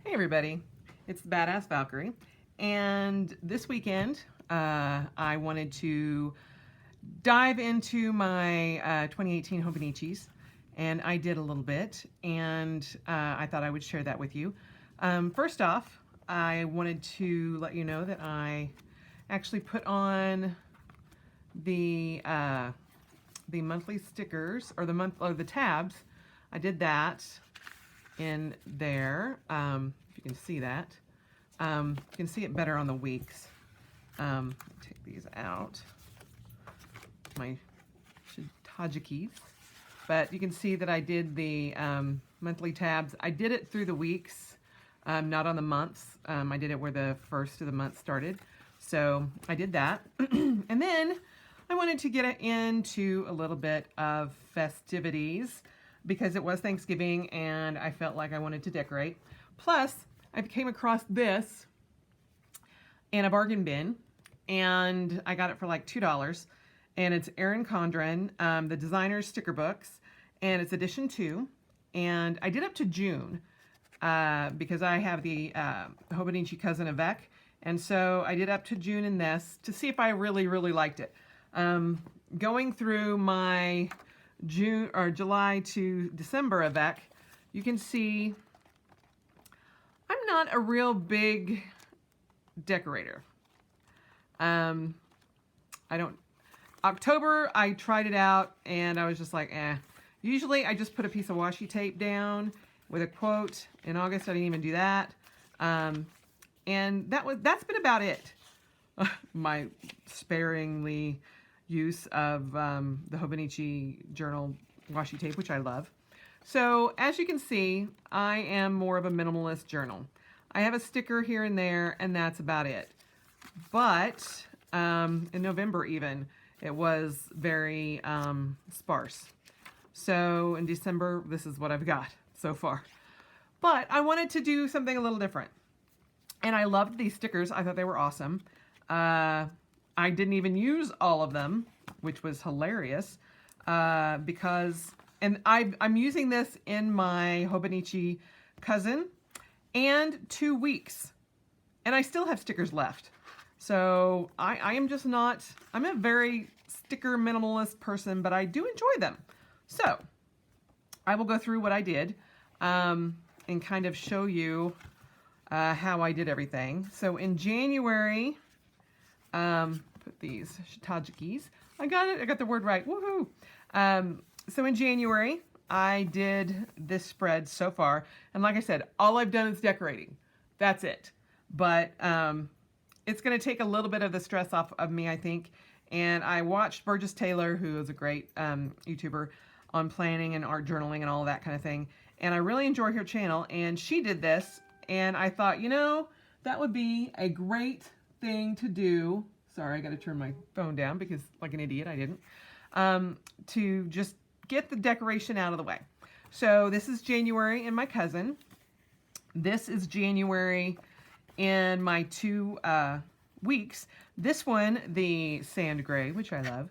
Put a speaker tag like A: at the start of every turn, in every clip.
A: Hey everybody, it's the Badass Valkyrie, and this weekend I wanted to dive into my 2018 Hobonichis, and I did a little bit, and I thought I would share that with you. First off, I wanted to let you know that I actually put on the monthly stickers, or the tabs. I did that in there, if you can see that. You can see it better on the weeks. Take these out, my Tajikis. But you can see that I did the monthly tabs. I did it through the weeks, not on the months. I did it where the first of the month started. So I did that. And then I wanted to get into a little bit of festivities, because it was Thanksgiving and I felt like I wanted to decorate. Plus, I came across this in a bargain bin, and I got it for like $2. And it's Erin Condren, the designer's sticker books, and it's edition 2. And I did up to June because I have the Hobonichi cousin Avec, and so I did up to June in this to see if I really liked it. Going through my June or July to December Avec, you can see I'm not a real big decorator. October I tried it out and I was just like, eh. Usually I just put a piece of washi tape down with a quote. In August I didn't even do that. And that's been about it. My sparingly use of the Hobonichi journal washi tape, which I love. So as you can see, I am more of a minimalist journal. I have a sticker here and there, and that's about it. But in November even, it was very sparse. So in December, this is what I've got so far. But I wanted to do something a little different. And I loved these stickers. I thought they were awesome. I didn't even use all of them, which was hilarious, because, and I'm using this in my Hobonichi cousin and 2 weeks, and I still have stickers left. So I am just not, I'm a very sticker minimalist person, but I do enjoy them. So I will go through what I did and kind of show you how I did everything. So in January, put these Tajikis. I got it. I got the word right. Woohoo! So in January, I did this spread so far, and like I said, all I've done is decorating. That's it. But it's going to take a little bit of the stress off of me, I think. And I watched Burgess Taylor, who is a great YouTuber, on planning and art journaling and all of that kind of thing. And I really enjoy her channel. And she did this, and I thought, you know, that would be a great thing to do. Sorry, I got to turn my phone down because, like an idiot, I didn't. To just get the decoration out of the way. So this is January in my cousin. This is January in my 2 weeks. This one, the sand gray, which I love,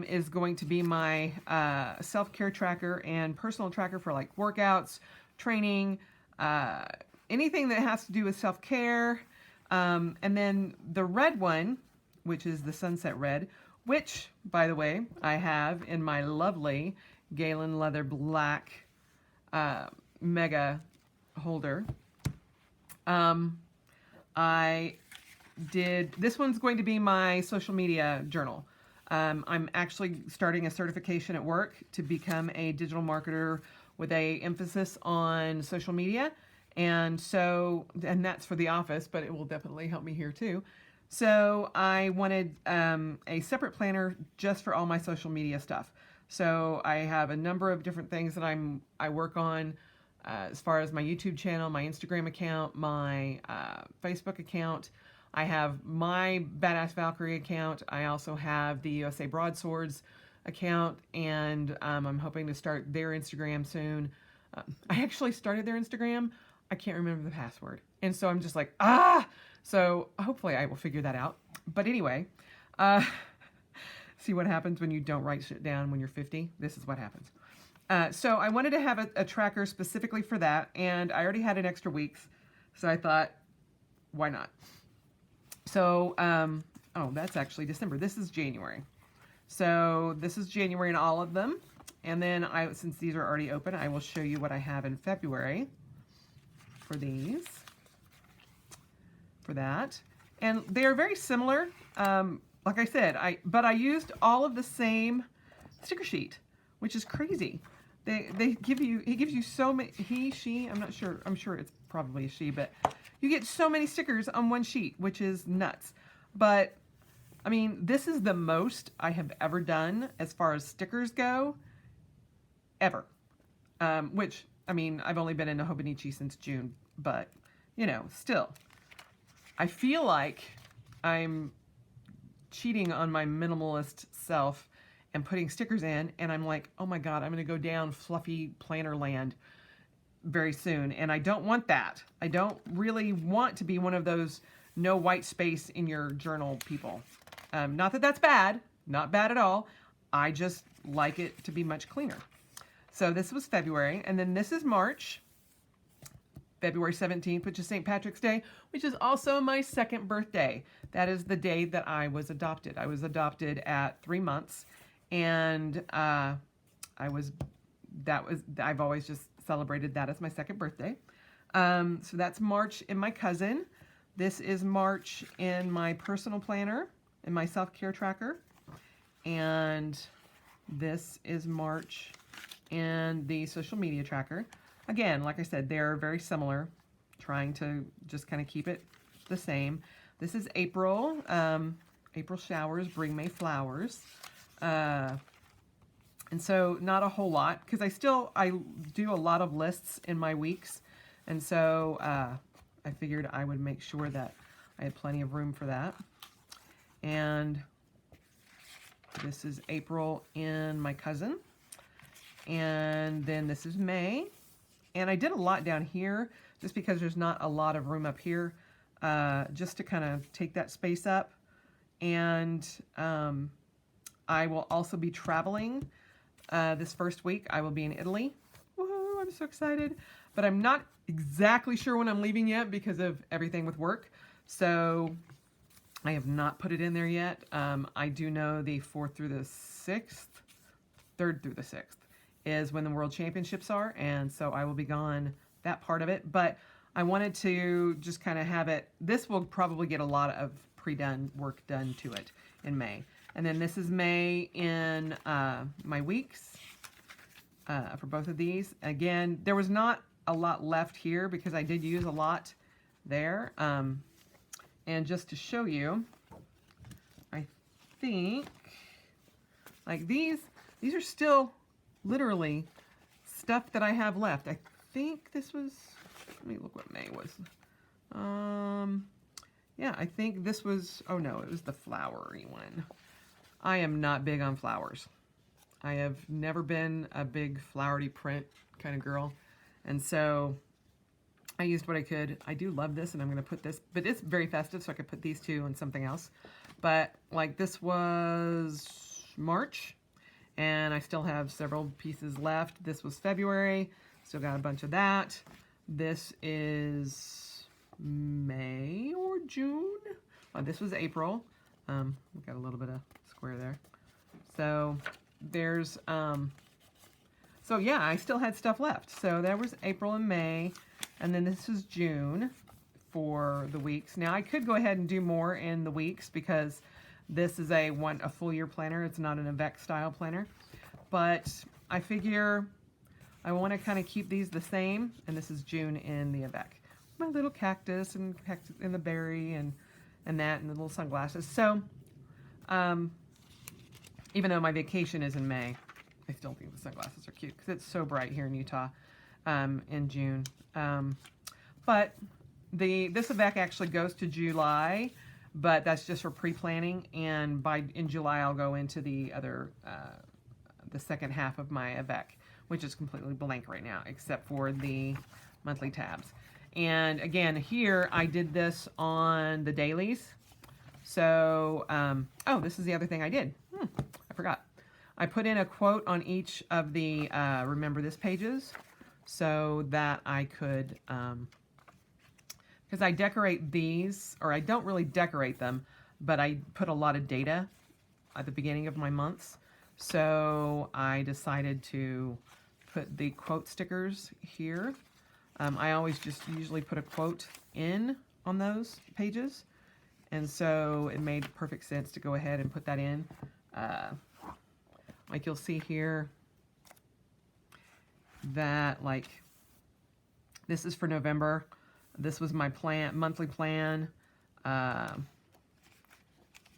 A: is going to be my self-care tracker and personal tracker for like workouts, training, anything that has to do with self-care. And then the red one, which is the sunset red, which, by the way, I have in my lovely Galen leather black mega holder. I did, this one's going to be my social media journal. I'm actually starting a certification at work to become a digital marketer with a emphasis on social media. And so, and that's for the office, but it will definitely help me here too. So I wanted a separate planner just for all my social media stuff. So I have a number of different things that I work on as far as my YouTube channel, my Instagram account, my Facebook account. I have my Badass Valkyrie account. I also have the USA Broadswords account, and I'm hoping to start their Instagram soon. I actually started their Instagram. I can't remember the password. And so I'm just like, so hopefully I will figure that out. But anyway, see what happens when you don't write shit down when you're 50? This is what happens. So I wanted to have a tracker specifically for that, and I already had an extra weeks. So I thought, why not? So, oh, that's actually December. This is January. So this is January in all of them. And then since these are already open, I will show you what I have in February for these, for that. And they are very similar. Like I said, but I used all of the same sticker sheet, which is crazy. He gives you so many, she, I'm not sure, I'm sure it's probably a she, but you get so many stickers on one sheet, which is nuts. But I mean, this is the most I have ever done as far as stickers go, ever. Which, I mean, I've only been in Hobonichi since June, but, you know, still. I feel like I'm cheating on my minimalist self and putting stickers in, and I'm like, oh my God, I'm going to go down fluffy planner land very soon, and I don't want that. I don't really want to be one of those no white space in your journal people. Not that that's bad, not bad at all. I just like it to be much cleaner. So this was February, and then this is March, February 17th, which is St. Patrick's Day, which is also my second birthday. That is the day that I was adopted. I was adopted at 3 months, and I've always just celebrated that as my second birthday. So that's March in my cousin. This is March in my personal planner, in my self-care tracker. And this is March in the social media tracker. Again, like I said, they're very similar, trying to just kind of keep it the same. This is April. April showers bring May flowers. And so not a whole lot, because I do a lot of lists in my weeks. And so I figured I would make sure that I had plenty of room for that. And this is April in my cousin. And then this is May. And I did a lot down here just because there's not a lot of room up here, just to kind of take that space up. And I will also be traveling this first week. I will be in Italy. Woohoo, I'm so excited. But I'm not exactly sure when I'm leaving yet because of everything with work. So I have not put it in there yet. I do know the 4th through the 6th, 3rd through the 6th is when the World Championships are. And so I will be gone that part of it. But I wanted to just kind of have it. This will probably get a lot of pre-done work done to it in May. And then this is May in my weeks for both of these. Again, there was not a lot left here because I did use a lot there. And just to show you, I think like these are still literally stuff that I have left. I think this was, let me look what May was. Yeah, I think this was, oh no, it was the flowery one. I am not big on flowers. I have never been a big flowery print kind of girl. And so I used what I could. I do love this, and I'm going to put this, but it's very festive, so I could put these two on something else. But like this was March, and I still have several pieces left. This was February, still got a bunch of that. This is May or June. Oh, this was April. We got a little bit of square there. So there's, so yeah, I still had stuff left. So there was April and May, and then this is June for the weeks. Now I could go ahead and do more in the weeks because this is a full year planner. It's not an Avec style planner, but I figure I want to kind of keep these the same. And this is June in the Avec. My little cactus and the berry and that and the little sunglasses. So even though my vacation is in May, I still think the sunglasses are cute because it's so bright here in Utah in June. But this Avec actually goes to July, but that's just for pre-planning. And in July, I'll go into the other, the second half of my Avec, which is completely blank right now, except for the monthly tabs. And again, here I did this on the dailies. So, oh, this is the other thing I did. I forgot. I put in a quote on each of the Remember This pages so that I could because I decorate these, or I don't really decorate them, but I put a lot of data at the beginning of my months. So I decided to put the quote stickers here. I always just usually put a quote in on those pages. And so it made perfect sense to go ahead and put that in. Like you'll see here that like this is for November. This was my plan, monthly plan.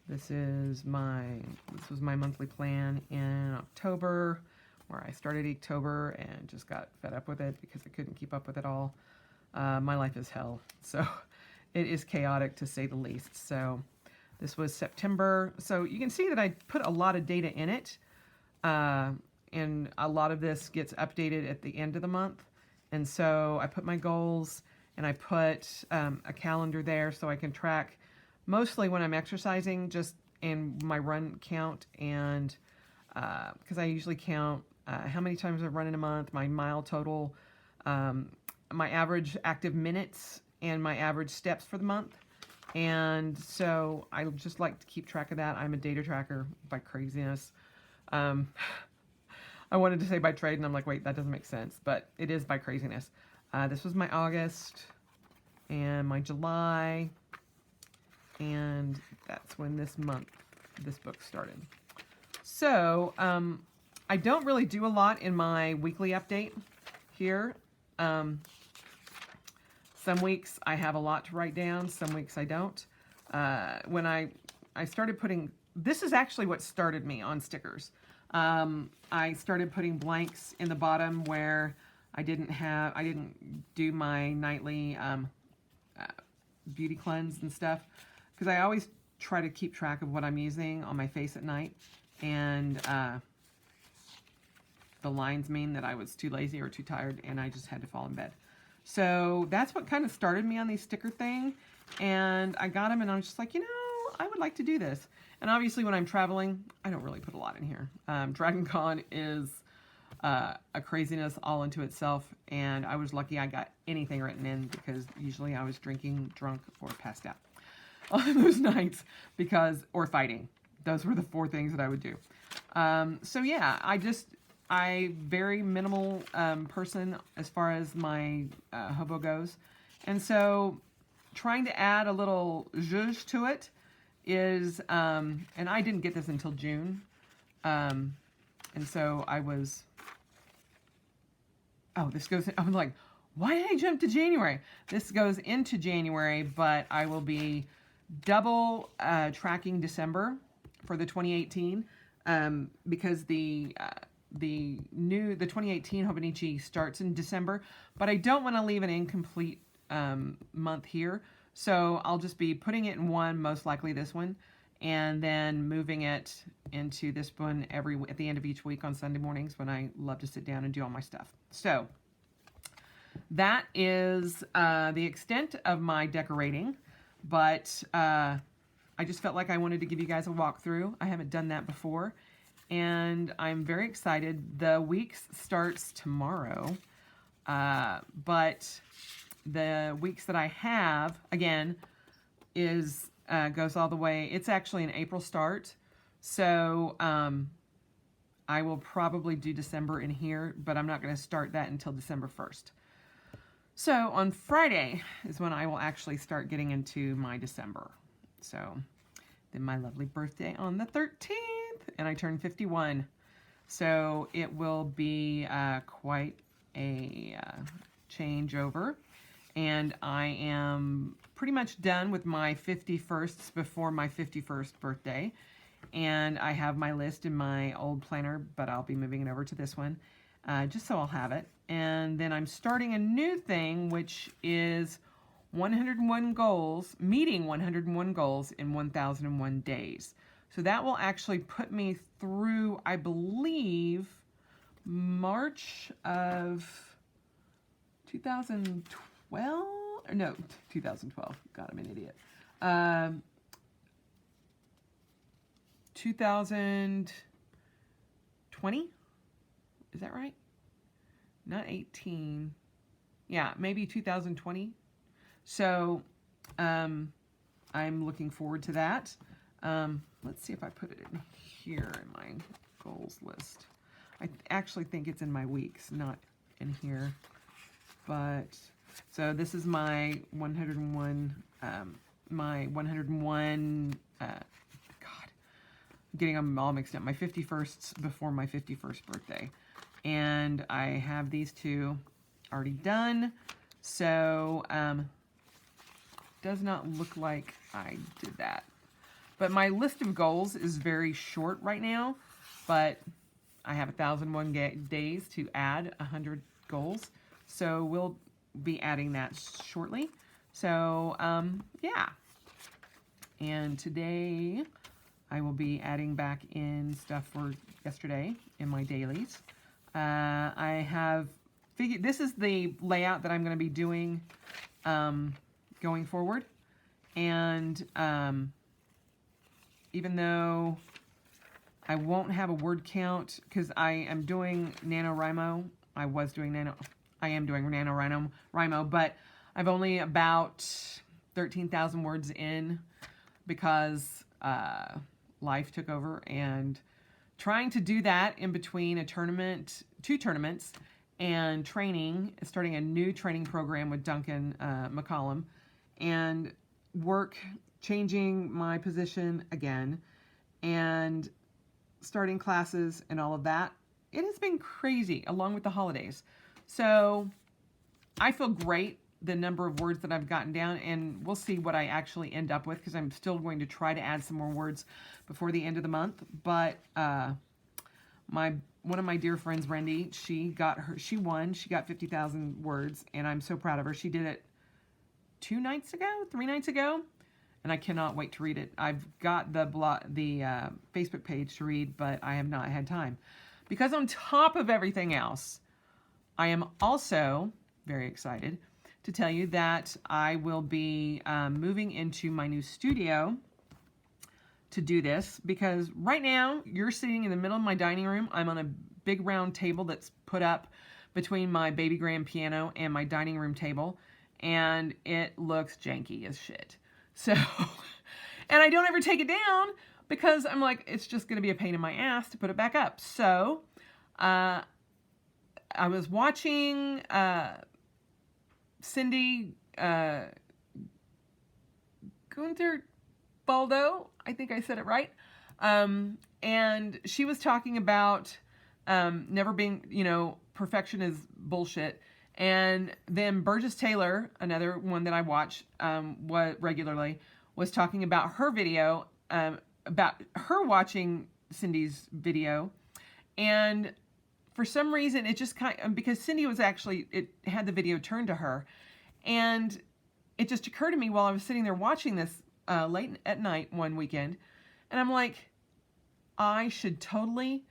A: This was my monthly plan in October, where I started October and just got fed up with it because I couldn't keep up with it all. My life is hell, so it is chaotic to say the least. So this was September. So you can see that I put a lot of data in it, and a lot of this gets updated at the end of the month. And so I put my goals, and I put a calendar there so I can track mostly when I'm exercising, just in my run count, and because I usually count how many times I've run in a month, my mile total, my average active minutes, and my average steps for the month. And so I just like to keep track of that. I'm a data tracker by craziness. I wanted to say by trade, and I'm like, wait, that doesn't make sense, but it is by craziness. This was my August and my July, and that's when this book started. So I don't really do a lot in my weekly update here. Some weeks I have a lot to write down, some weeks I don't. When I started putting, this is actually what started me on stickers. I started putting blanks in the bottom where I didn't do my nightly beauty cleanse and stuff, because I always try to keep track of what I'm using on my face at night, and the lines mean that I was too lazy or too tired and I just had to fall in bed. So that's what kind of started me on these sticker thing, and I got them and I was just like, I would like to do this. And obviously when I'm traveling, I don't really put a lot in here. Dragon Con is a craziness all into itself, and I was lucky I got anything written in, because usually I was drinking, drunk, or passed out on those nights, or fighting. Those were the 4 things that I would do. So yeah, I very minimal person as far as my hobo goes. And so trying to add a little zhuzh to it is, and I didn't get this until June. And so I was, I'm like, why did I jump to January? This goes into January, but I will be double tracking December for the 2018, because the 2018 Hobonichi starts in December, but I don't want to leave an incomplete month here. So I'll just be putting it in one, most likely this one, and then moving it into this one at the end of each week on Sunday mornings, when I love to sit down and do all my stuff. So that is the extent of my decorating, but I just felt like I wanted to give you guys a walkthrough. I haven't done that before, and I'm very excited. The week starts tomorrow, but the weeks that I have, again, goes all the way. It's actually an April start, so I will probably do December in here, but I'm not going to start that until December 1st. So on Friday is when I will actually start getting into my December. So then my lovely birthday on the 13th, and I turn 51. So it will be quite a changeover. And I am pretty much done with my 51sts before my 51st birthday. And I have my list in my old planner, but I'll be moving it over to this one, just so I'll have it. And then I'm starting a new thing, which is 101 goals, meeting 101 goals in 1001 days. So that will actually put me through, I believe, March of 2012? No, 2012. God, I'm an idiot. 2020? Is that right? Not 18. Yeah, maybe 2020. So I'm looking forward to that. Let's see if I put it in here in my goals list. I actually think it's in my weeks, not in here. But so this is my 101, my 101, God, I'm getting them all mixed up. My 51st before my 51st birthday. And I have these two already done. So, does not look like I did that. But my list of goals is very short right now, but I have 1,001 days to add 100 goals. So we'll be adding that shortly. So, yeah. And today I will be adding back in stuff for yesterday in my dailies. I have figured, this is the layout that I'm going to be doing going forward. And even though I won't have a word count, because I am doing NanoWriMo, I am doing NanoWriMo, but I've only about 13,000 words in because life took over, and trying to do that in between a tournament, 2 tournaments, and training, starting a new training program with Duncan McCollum, and work, changing my position again, and starting classes and all of that. It has been crazy, along with the holidays. So I feel great, the number of words that I've gotten down, and we'll see what I actually end up with, because I'm still going to try to add some more words before the end of the month. But one of my dear friends, Rendy, she won. She got 50,000 words, and I'm so proud of her. She did it 3 nights ago, and I cannot wait to read it. I've got the Facebook page to read, but I have not had time. Because on top of everything else, I am also very excited to tell you that I will be moving into my new studio to do this, because right now you're sitting in the middle of my dining room. I'm on a big round table that's put up between my baby grand piano and my dining room table, and it looks janky as shit. So, and I don't ever take it down because I'm like, it's just going to be a pain in my ass to put it back up. So, I was watching Cindy Gunther Baldo, I think I said it right, and she was talking about never being, perfection is bullshit. And then Burgess Taylor, another one that I watch regularly, was talking about her video, about her watching Cindy's video. And for some reason, it just because Cindy was actually, it had the video turned to her. And it just occurred to me while I was sitting there watching this late at night one weekend. And I'm like, I should totally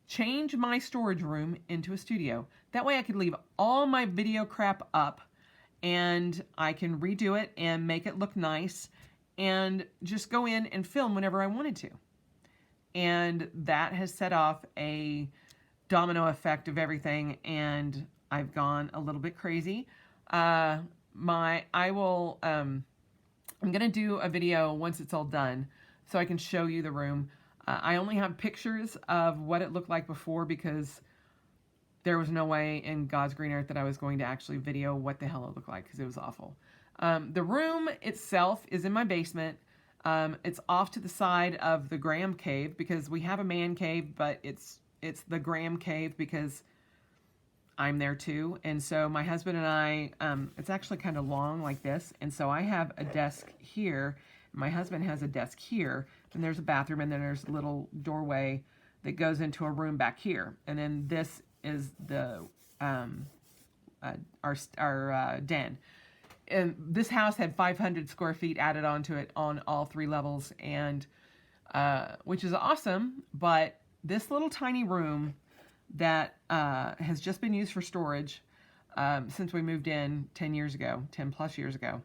A: change my storage room into a studio. That way I could leave all my video crap up, and I can redo it and make it look nice, and just go in and film whenever I wanted to. And that has set off a domino effect of everything, and I've gone a little bit crazy. I'm gonna do a video once it's all done so I can show you the room. I only have pictures of what it looked like before, because there was no way in God's green earth that I was going to actually video what the hell it looked like, because it was awful. The room itself is in my basement. It's off to the side of the Graham cave, because we have a man cave, but it's the Graham cave because I'm there too. And so my husband and I, it's actually kind of long like this. And so I have a desk here. My husband has a desk here. And there's a bathroom, and then there's a little doorway that goes into a room back here. And then this is the our den. And this house had 500 square feet added onto it on all 3 levels, and which is awesome. But this little tiny room that has just been used for storage since we moved in 10 plus years ago,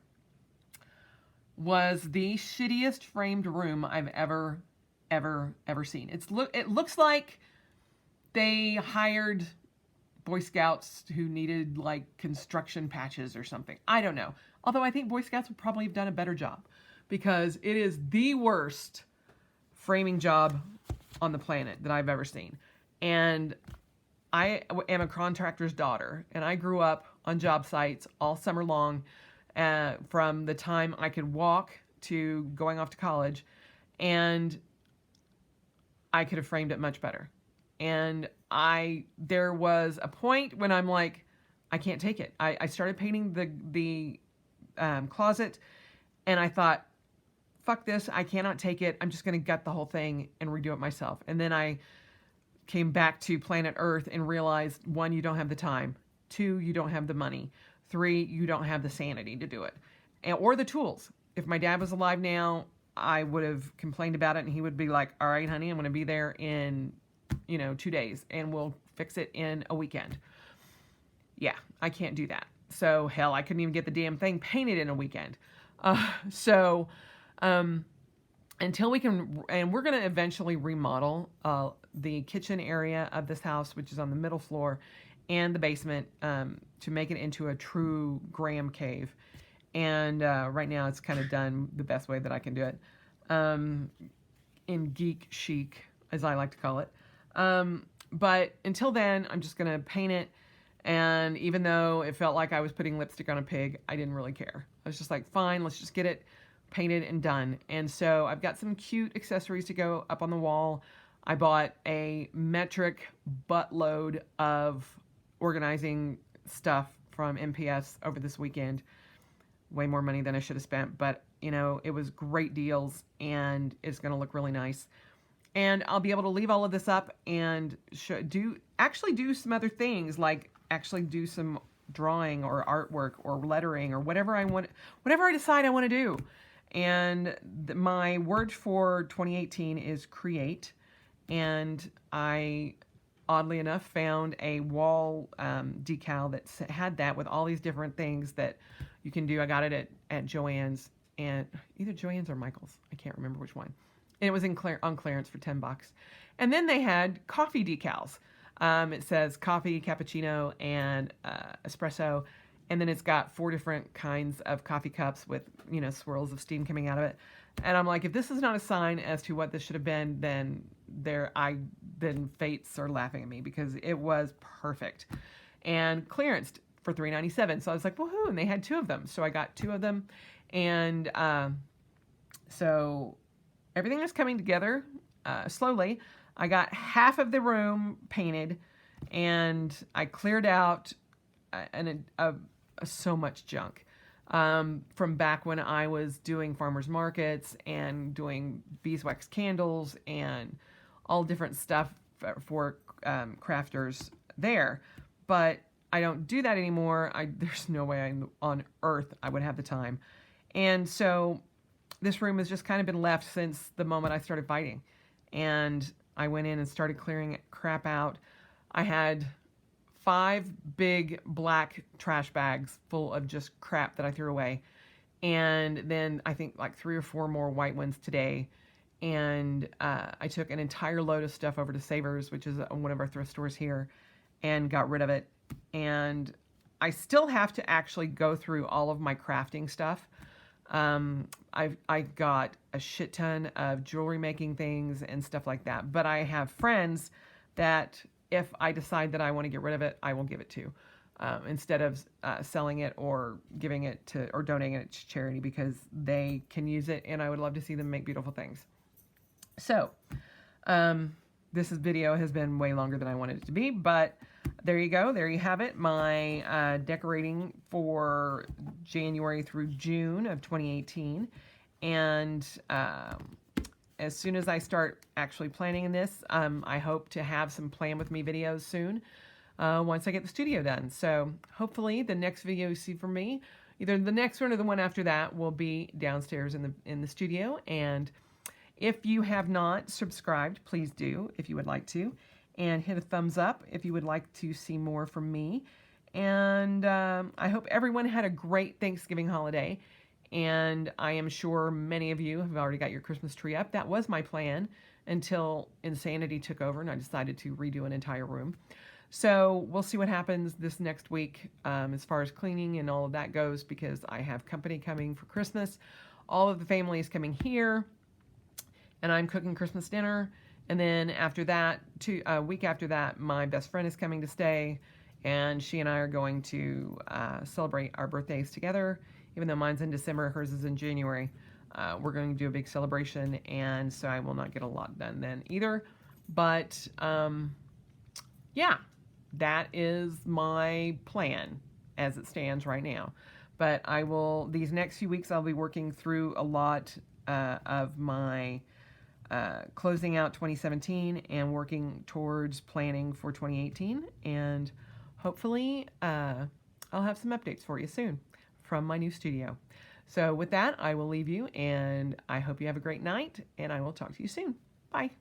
A: was the shittiest framed room I've ever seen. It looks like they hired Boy Scouts who needed like construction patches or something. I don't know. Although I think Boy Scouts would probably have done a better job, because it is the worst framing job on the planet that I've ever seen. And I am a contractor's daughter, and I grew up on job sites all summer long, from the time I could walk to going off to college, and I could have framed it much better. And there was a point when I'm like, I can't take it. I started painting the closet, and I thought, fuck this, I cannot take it. I'm just going to gut the whole thing and redo it myself. And then I came back to planet Earth and realized, 1, you don't have the time. 2, you don't have the money. 3, you don't have the sanity to do it, or the tools. If my dad was alive now, I would have complained about it, and he would be like, all right, honey, I'm going to be there in 2 days, and we'll fix it in a weekend. Yeah, I can't do that. So hell, I couldn't even get the damn thing painted in a weekend. Until we can, and we're going to eventually remodel the kitchen area of this house, which is on the middle floor, and the basement, to make it into a true Graham cave. And right now it's kind of done the best way that I can do it, in geek chic, as I like to call it. But until then, I'm just going to paint it. And even though it felt like I was putting lipstick on a pig, I didn't really care. I was just like, fine, let's just get it painted and done. And so I've got some cute accessories to go up on the wall. I bought a metric buttload of organizing stuff from MPS over this weekend. Way more money than I should have spent, but it was great deals, and it's going to look really nice. And I'll be able to leave all of this up and actually do some other things, like actually do some drawing or artwork or lettering or whatever I decide I want to do. And my word for 2018 is create. And I, oddly enough, found a wall decal that had that with all these different things that you can do. I got it at Joann's, and either Joann's or Michael's. I can't remember which one. And it was on clearance for $10. And then they had coffee decals. It says coffee, cappuccino, and espresso. And then it's got 4 different kinds of coffee cups with, swirls of steam coming out of it. And I'm like, if this is not a sign as to what this should have been, then fates are laughing at me, because it was perfect. And clearanced for $3.97. So I was like, woohoo! And they had 2 of them. So I got 2 of them. And so everything is coming together slowly. I got half of the room painted, and I cleared out so much junk from back when I was doing farmers markets and doing beeswax candles and all different stuff for crafters there. But I don't do that anymore. There's no way on earth I would have the time. And so this room has just kind of been left since the moment I started fighting. And I went in and started clearing crap out. I had 5 big black trash bags full of just crap that I threw away. And then I think like 3 or 4 more white ones today. And I took an entire load of stuff over to Savers, which is one of our thrift stores here, and got rid of it. And I still have to actually go through all of my crafting stuff. I got a shit ton of jewelry making things and stuff like that. But I have friends that if I decide that I want to get rid of it, I will give it to, instead of selling it or giving it to, or donating it to charity, because they can use it, and I would love to see them make beautiful things. So, this video has been way longer than I wanted it to be, but there you go. There you have it. My decorating for January through June of 2018. And as soon as I start actually planning in this, I hope to have some plan with me videos soon once I get the studio done. So hopefully the next video you see from me, either the next one or the one after that, will be downstairs in the studio. And if you have not subscribed, please do if you would like to. And hit a thumbs up if you would like to see more from me. And I hope everyone had a great Thanksgiving holiday. And I am sure many of you have already got your Christmas tree up. That was my plan until insanity took over and I decided to redo an entire room. So we'll see what happens this next week as far as cleaning and all of that goes, because I have company coming for Christmas. All of the family is coming here, and I'm cooking Christmas dinner. And then after that, a week after that, my best friend is coming to stay, and she and I are going to celebrate our birthdays together. Even though mine's in December, hers is in January. We're going to do a big celebration, and so I will not get a lot done then either. But yeah, that is my plan as it stands right now. But I will, these next few weeks, I'll be working through a lot of my closing out 2017 and working towards planning for 2018. And hopefully I'll have some updates for you soon from my new studio. So with that, I will leave you, and I hope you have a great night, and I will talk to you soon. Bye.